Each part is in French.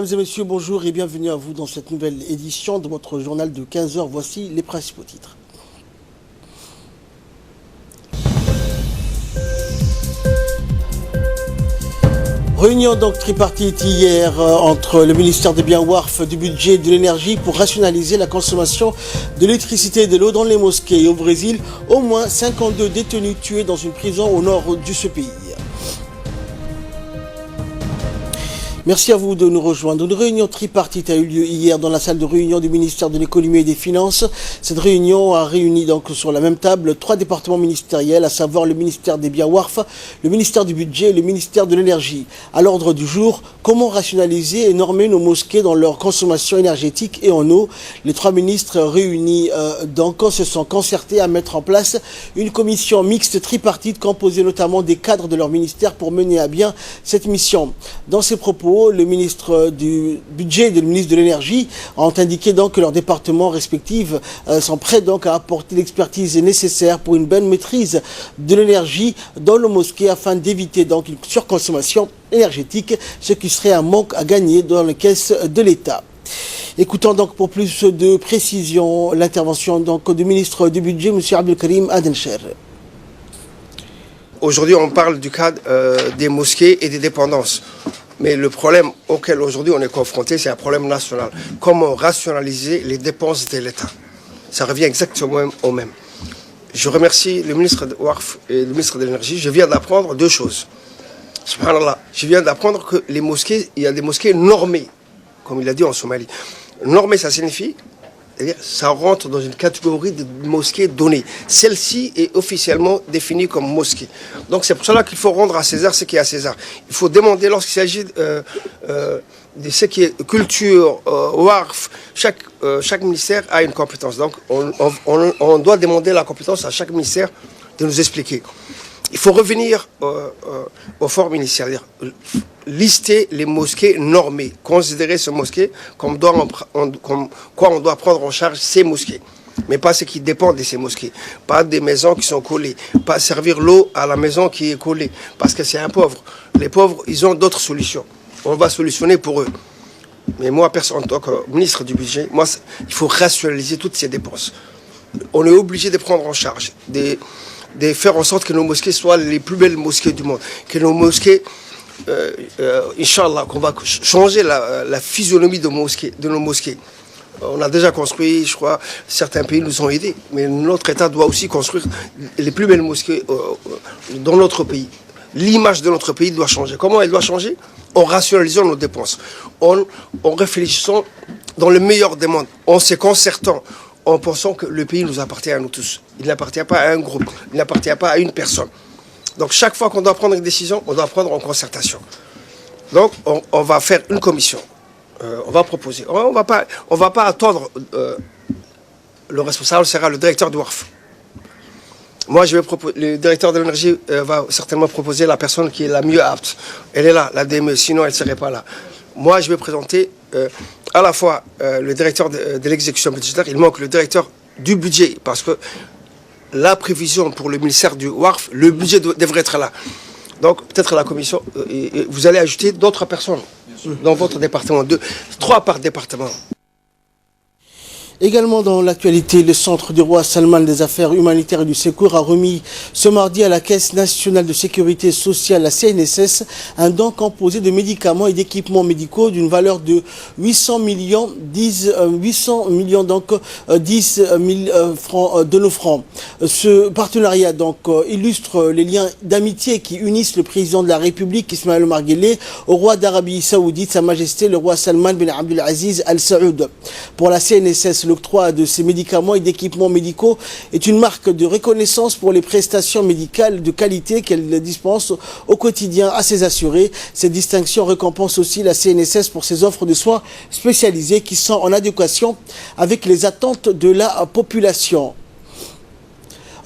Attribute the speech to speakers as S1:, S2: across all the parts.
S1: Mesdames et messieurs, bonjour et bienvenue à vous dans cette nouvelle édition de votre journal de 15 heures. Voici les principaux titres. Réunion donc tripartite hier entre le ministère des Biens WARF, du budget et de l'énergie pour rationaliser la consommation de l'électricité et de l'eau dans les mosquées. Et au Brésil, au moins 52 détenus tués dans une prison au nord de ce pays. Merci à vous de nous rejoindre. Une réunion tripartite a eu lieu hier dans la salle de réunion du ministère de l'économie et des finances. Cette réunion a réuni donc sur la même table 3 départements ministériels, à savoir le ministère des Biens WARF, le ministère du budget et le ministère de l'énergie. À l'ordre du jour, comment rationaliser et normer nos mosquées dans leur consommation énergétique et en eau. Les 3 ministres réunis donc se sont concertés à mettre en place une commission mixte tripartite composée notamment des cadres de leur ministère pour mener à bien cette mission. Dans ses propos, le ministre du budget et le ministre de l'énergie ont indiqué donc que leurs départements respectifs sont prêts donc à apporter l'expertise nécessaire pour une bonne maîtrise de l'énergie dans nos mosquées afin d'éviter donc une surconsommation énergétique, ce qui serait un manque à gagner dans les caisses de l'État. Écoutons donc pour plus de précision l'intervention donc du ministre du budget, M. Abdelkarim Adencher.
S2: Aujourd'hui, on parle du cas des mosquées et des dépendances. Mais le problème auquel aujourd'hui on est confronté, c'est un problème national. Comment rationaliser les dépenses de l'État? Ça revient exactement au même. Je remercie le ministre de WARF et le ministre de l'énergie. Je viens d'apprendre 2 choses. Subhanallah. Je viens d'apprendre que les mosquées, il y a des mosquées normées, comme il a dit en Somalie. Normées, ça signifie, c'est-à-dire, ça rentre dans une catégorie de mosquées données. Celle-ci est officiellement définie comme mosquée. Donc c'est pour cela qu'il faut rendre à César ce qui est à César. Il faut demander lorsqu'il s'agit de ce qui est culture, WARF, chaque ministère a une compétence. Donc on doit demander la compétence à chaque ministère de nous expliquer. Il faut revenir au forme initial, c'est-à-dire lister les mosquées normées, considérer ces mosquées comme quoi on doit prendre en charge ces mosquées, mais pas ce qui dépend de ces mosquées, pas des maisons qui sont collées, pas servir l'eau à la maison qui est collée, parce que c'est un pauvre. Les pauvres, ils ont d'autres solutions. On va solutionner pour eux. Mais moi, en tant que ministre du budget, il faut rationaliser toutes ces dépenses. On est obligé de prendre en charge, de faire en sorte que nos mosquées soient les plus belles mosquées du monde, que nos mosquées, Inch'Allah, qu'on va changer la physionomie de nos mosquées. On a déjà construit, je crois, certains pays nous ont aidés, mais notre État doit aussi construire les plus belles mosquées dans notre pays. L'image de notre pays doit changer. Comment elle doit changer? En rationalisant nos dépenses, en réfléchissant dans le meilleur des mondes, en se concertant, en pensant que le pays nous appartient à nous tous. Il n'appartient pas à un groupe, il n'appartient pas à une personne. Donc chaque fois qu'on doit prendre une décision, on doit prendre en concertation. Donc on va faire une commission, on va proposer. On va pas attendre, le responsable sera le directeur du WARF. Moi, le directeur de l'énergie va certainement proposer la personne qui est la mieux apte. Elle est là, la DME, sinon elle ne serait pas là. Moi, je vais présenter à la fois le directeur de l'exécution budgétaire, il manque le directeur du budget, parce que la prévision pour le ministère du WARF, le budget devrait être là. Donc, peut-être la commission, vous allez ajouter d'autres personnes dans votre département, 3 par département.
S1: Également dans l'actualité, le Centre du roi Salman des affaires humanitaires et du secours a remis ce mardi à la Caisse nationale de sécurité sociale, la CNSS, un don composé de médicaments et d'équipements médicaux d'une valeur de 800 millions donc 10 000 francs de nos francs. Ce partenariat donc illustre les liens d'amitié qui unissent le président de la République, Ismaël Omar Guelleh, au roi d'Arabie Saoudite, Sa Majesté le roi Salman bin Abdelaziz Al Saoud. Pour la CNSS, l'octroi de ces médicaments et d'équipements médicaux est une marque de reconnaissance pour les prestations médicales de qualité qu'elle dispense au quotidien à ses assurés. Cette distinction récompense aussi la CNSS pour ses offres de soins spécialisées qui sont en adéquation avec les attentes de la population.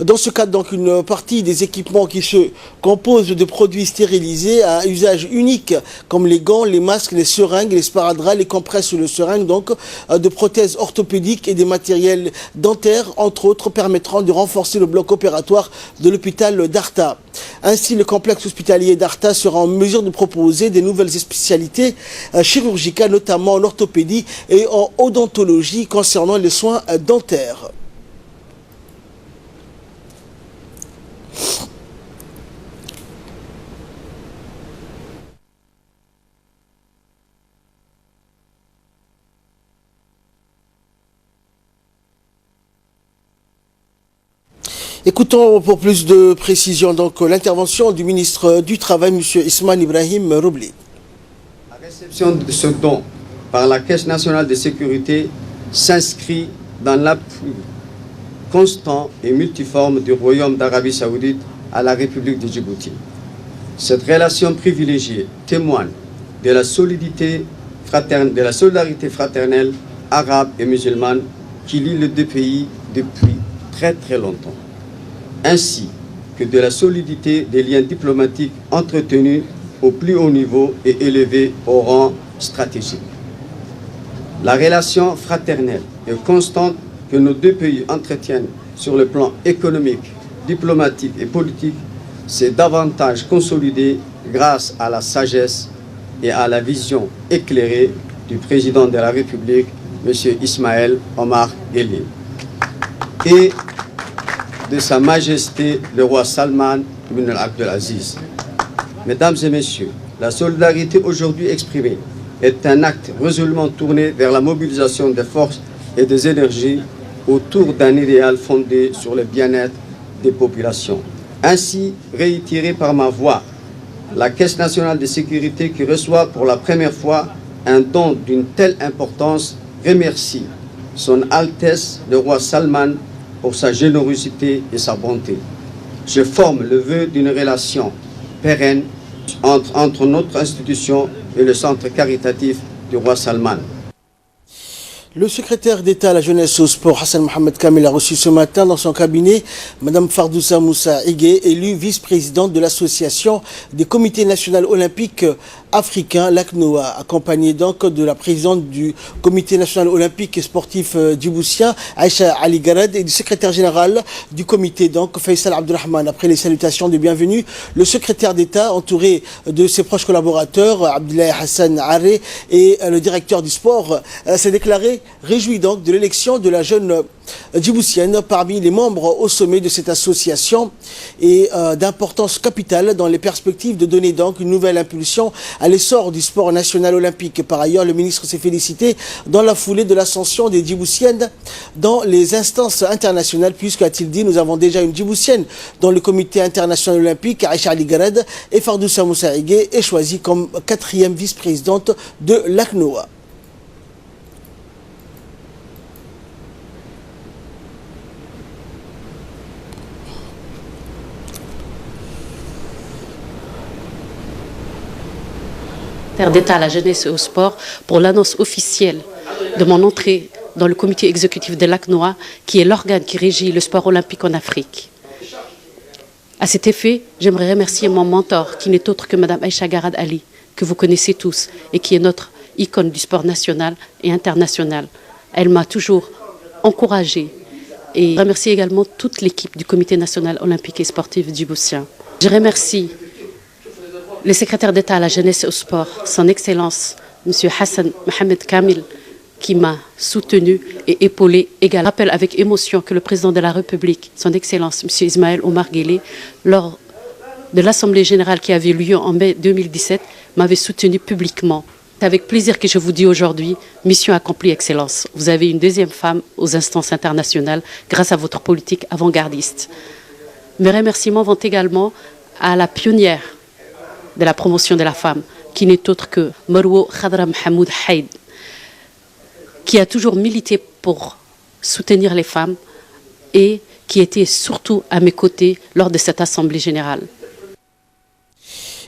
S1: Dans ce cadre, donc, une partie des équipements qui se composent de produits stérilisés à usage unique, comme les gants, les masques, les seringues, les sparadraps, les compresses de seringues, donc, de prothèses orthopédiques et des matériels dentaires, entre autres, permettront de renforcer le bloc opératoire de l'hôpital d'Arta. Ainsi, le complexe hospitalier d'Arta sera en mesure de proposer des nouvelles spécialités chirurgicales, notamment en orthopédie et en odontologie concernant les soins dentaires. Écoutons pour plus de précision donc l'intervention du ministre du Travail, M. Ismaël Ibrahim Roubli.
S3: La réception de ce don par la Caisse nationale de sécurité s'inscrit dans l'appui constant et multiforme du Royaume d'Arabie Saoudite à la République de Djibouti. Cette relation privilégiée témoigne de la solidarité fraternelle arabe et musulmane qui lie les deux pays depuis très longtemps, ainsi que de la solidité des liens diplomatiques entretenus au plus haut niveau et élevés au rang stratégique. La relation fraternelle et constante que nos deux pays entretiennent sur le plan économique, diplomatique et politique s'est davantage consolidée grâce à la sagesse et à la vision éclairée du président de la République, M. Ismaël Omar Guelleh, et de Sa Majesté le roi Salman ibn Abdelaziz. Mesdames et messieurs, la solidarité aujourd'hui exprimée est un acte résolument tourné vers la mobilisation des forces et des énergies autour d'un idéal fondé sur le bien-être des populations. Ainsi, réitéré par ma voix, la Caisse nationale de sécurité qui reçoit pour la première fois un don d'une telle importance remercie Son Altesse le roi Salman pour sa générosité et sa bonté. Je forme le vœu d'une relation pérenne entre notre institution et le centre caritatif du roi Salman.
S1: Le secrétaire d'État à la jeunesse et au sport, Hassan Mohamed Kamel, a reçu ce matin dans son cabinet Mme Fardoussa Moussa Higué, élue vice-présidente de l'association des comités nationaux olympiques africains, l'ACNOA, accompagnée donc de la présidente du comité national olympique et sportif djiboutien, Aïcha Ali Garad, et du secrétaire général du comité, donc Faisal Abdurrahman. Après les salutations de bienvenue, le secrétaire d'État, entouré de ses proches collaborateurs, Abdoulaye Hassan Aré, et le directeur du sport, s'est déclaré réjoui donc de l'élection de la jeune djiboutienne parmi les membres au sommet de cette association et d'importance capitale dans les perspectives de donner donc une nouvelle impulsion à l'essor du sport national olympique. Par ailleurs, le ministre s'est félicité dans la foulée de l'ascension des djiboutiennes dans les instances internationales, puisque, a-t-il dit, nous avons déjà une djiboutienne dans le comité international olympique, Aïcha Ali Garad, et Fardoussa Moussa Higué est choisie comme 4e vice-présidente de l'ACNOA.
S4: d'État à la jeunesse et au sport pour l'annonce officielle de mon entrée dans le comité exécutif de l'ACNOA, qui est l'organe qui régit le sport olympique en Afrique. À cet effet, j'aimerais remercier mon mentor, qui n'est autre que Mme Aïcha Garad Ali, que vous connaissez tous et qui est notre icône du sport national et international. Elle m'a toujours encouragée et je remercie également toute l'équipe du comité national olympique et sportif djiboutien. Je remercie le secrétaire d'État à la jeunesse et au sport, son Excellence, M. Hassan Mohamed Kamel, qui m'a soutenu et épaulé également. Je rappelle avec émotion que le président de la République, son Excellence, M. Ismaël Omar Guelleh, lors de l'Assemblée générale qui avait lieu en mai 2017, m'avait soutenu publiquement. C'est avec plaisir que je vous dis aujourd'hui, mission accomplie, Excellence. Vous avez une deuxième femme aux instances internationales grâce à votre politique avant-gardiste. Mes remerciements vont également à la pionnière de la promotion de la femme, qui n'est autre que Marwo Khadra Mohamed Haïd, qui a toujours milité pour soutenir les femmes et qui était surtout à mes côtés lors de cette Assemblée générale.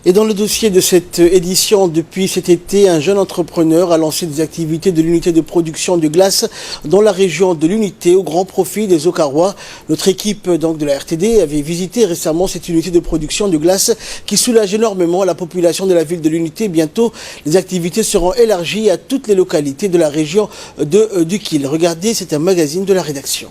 S1: Et dans le dossier de cette édition, depuis cet été, un jeune entrepreneur a lancé des activités de l'unité de production de glace dans la région de l'Unité au grand profit des Okarois. Notre équipe donc de la RTD avait visité récemment cette unité de production de glace qui soulage énormément la population de la ville de l'Unité. Bientôt, les activités seront élargies à toutes les localités de la région de Dukil. Regardez, c'est un magazine de la rédaction.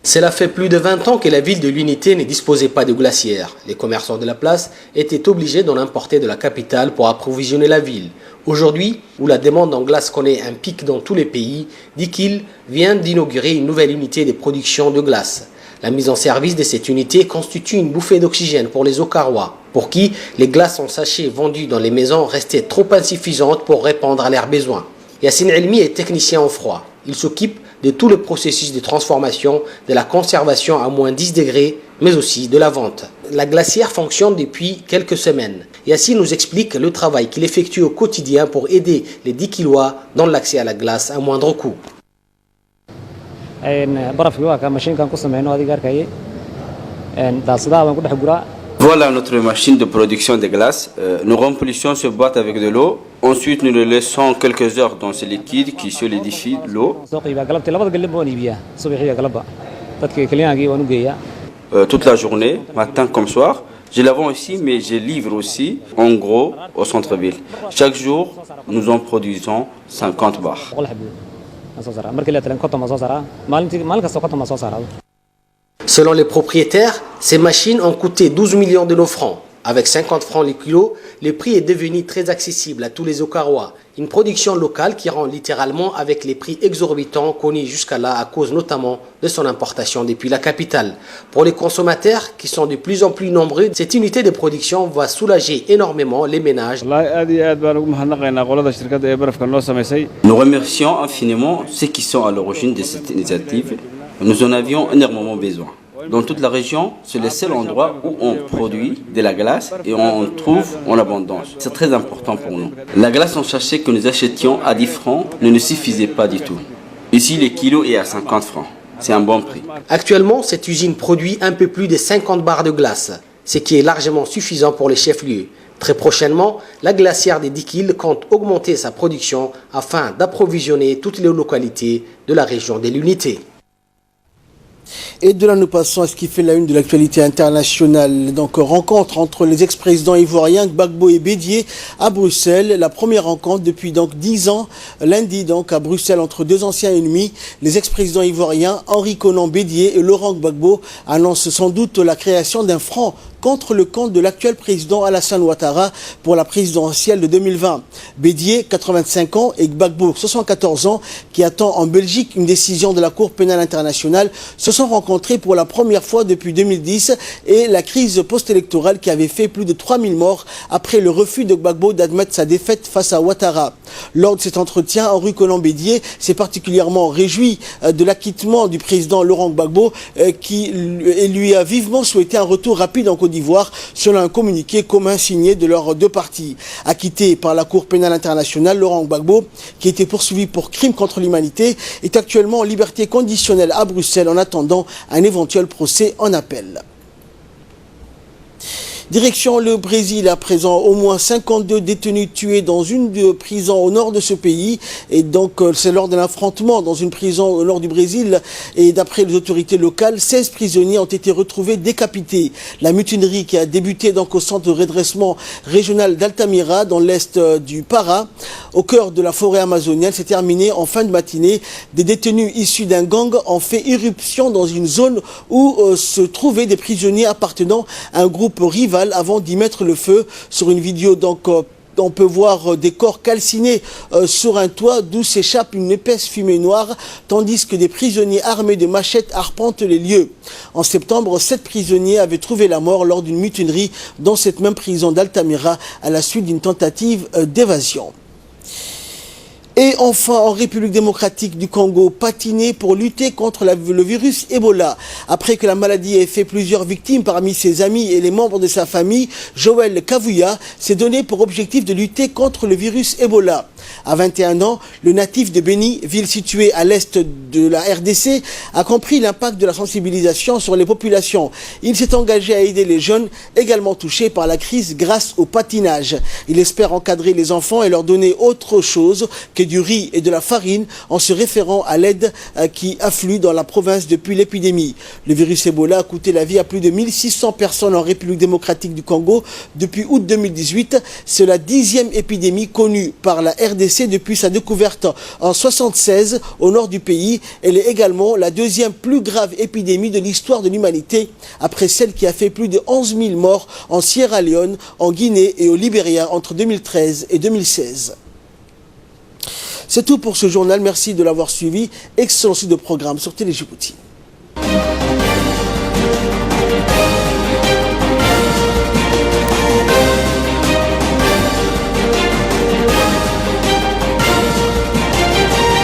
S5: Cela fait plus de 20 ans que la ville de l'Unité ne disposait pas de glacière. Les commerçants de la place étaient obligés d'en importer de la capitale pour approvisionner la ville. Aujourd'hui, où la demande en glace connaît un pic dans tous les pays, Dikil vient d'inaugurer une nouvelle unité de production de glace. La mise en service de cette unité constitue une bouffée d'oxygène pour les Okarois, pour qui les glaces en sachet vendues dans les maisons restaient trop insuffisantes pour répondre à leurs besoins. Yassine Elmi est technicien en froid. Il s'occupe de tout le processus de transformation, de la conservation à moins 10 degrés, mais aussi de la vente. La glacière fonctionne depuis quelques semaines. Yassine nous explique le travail qu'il effectue au quotidien pour aider les Dikilois dans l'accès à la glace à moindre coût.
S6: Voilà notre machine de production de glace. Nous remplissons ce boîte avec de l'eau. Ensuite, nous le laissons quelques heures dans ce liquide qui solidifie l'eau. Toute la journée, matin comme soir. Je la vends ici, mais je livre aussi, en gros, au centre-ville. Chaque jour, nous en produisons 50 bars.
S5: Selon les propriétaires, ces machines ont coûté 12 millions de nos francs. Avec 50 francs le kilo, le prix est devenu très accessible à tous les Okarois. Une production locale qui rend littéralement avec les prix exorbitants connus jusqu'à là à cause notamment de son importation depuis la capitale. Pour les consommateurs qui sont de plus en plus nombreux, cette unité de production va soulager énormément les ménages.
S6: Nous remercions infiniment ceux qui sont à l'origine de cette initiative. Nous en avions énormément besoin. Dans toute la région, c'est le seul endroit où on produit de la glace et on en trouve en abondance. C'est très important pour nous. La glace en sachet que nous achetions à 10 francs ne nous suffisait pas du tout. Ici, le kilo est à 50 francs. C'est un bon prix.
S5: Actuellement, cette usine produit un peu plus de 50 barres de glace, ce qui est largement suffisant pour les chefs-lieux. Très prochainement, la glacière des Dikil compte augmenter sa production afin d'approvisionner toutes les localités de la région de l'Unité.
S1: Et de là, nous passons à ce qui fait la une de l'actualité internationale. Donc, rencontre entre les ex-présidents ivoiriens Gbagbo et Bédié à Bruxelles. La première rencontre depuis donc 10 ans, lundi donc à Bruxelles entre deux anciens ennemis. Les ex-présidents ivoiriens Henri Konan Bédié et Laurent Gbagbo annoncent sans doute la création d'un front contre le camp de l'actuel président Alassane Ouattara pour la présidentielle de 2020. Bédié, 85 ans, et Gbagbo, 74 ans, qui attend en Belgique une décision de la Cour pénale internationale, se sont rencontrés pour la première fois depuis 2010 et la crise post-électorale qui avait fait plus de 3000 morts après le refus de Gbagbo d'admettre sa défaite face à Ouattara. Lors de cet entretien, Henri Konan Bédié s'est particulièrement réjoui de l'acquittement du président Laurent Gbagbo qui lui a vivement souhaité un retour rapide en Côte d'Ivoire, selon un communiqué commun signé de leurs deux partis. Acquitté par la Cour pénale internationale, Laurent Gbagbo, qui était poursuivi pour crime contre l'humanité, est actuellement en liberté conditionnelle à Bruxelles en attendant un éventuel procès en appel. Direction le Brésil, à présent, au moins 52 détenus tués dans une prison au nord de ce pays. Et donc, c'est lors d'un affrontement dans une prison au nord du Brésil. Et d'après les autorités locales, 16 prisonniers ont été retrouvés décapités. La mutinerie qui a débuté donc au centre de redressement régional d'Altamira, dans l'est du Pará, au cœur de la forêt amazonienne, s'est terminée en fin de matinée. Des détenus issus d'un gang ont fait irruption dans une zone où se trouvaient des prisonniers appartenant à un groupe rival avant d'y mettre le feu. Sur une vidéo, donc, on peut voir des corps calcinés sur un toit d'où s'échappe une épaisse fumée noire, tandis que des prisonniers armés de machettes arpentent les lieux. En septembre, 7 prisonniers avaient trouvé la mort lors d'une mutinerie dans cette même prison d'Altamira à la suite d'une tentative d'évasion. Et enfin, en République démocratique du Congo, patiné pour lutter contre le virus Ebola. Après que la maladie ait fait plusieurs victimes parmi ses amis et les membres de sa famille, Joël Kavuya s'est donné pour objectif de lutter contre le virus Ebola. À 21 ans, le natif de Beni, ville située à l'est de la RDC, a compris l'impact de la sensibilisation sur les populations. Il s'est engagé à aider les jeunes également touchés par la crise grâce au patinage. Il espère encadrer les enfants et leur donner autre chose que du riz et de la farine en se référant à l'aide qui afflue dans la province depuis l'épidémie. Le virus Ebola a coûté la vie à plus de 1600 personnes en République démocratique du Congo depuis août 2018. C'est la 10e épidémie connue par la RDC depuis sa découverte en 1976 au nord du pays. Elle est également la 2e plus grave épidémie de l'histoire de l'humanité, après celle qui a fait plus de 11 000 morts en Sierra Leone, en Guinée et au Libéria entre 2013 et 2016. C'est tout pour ce journal. Merci de l'avoir suivi. Excellent suite de programme sur Télé Djibouti.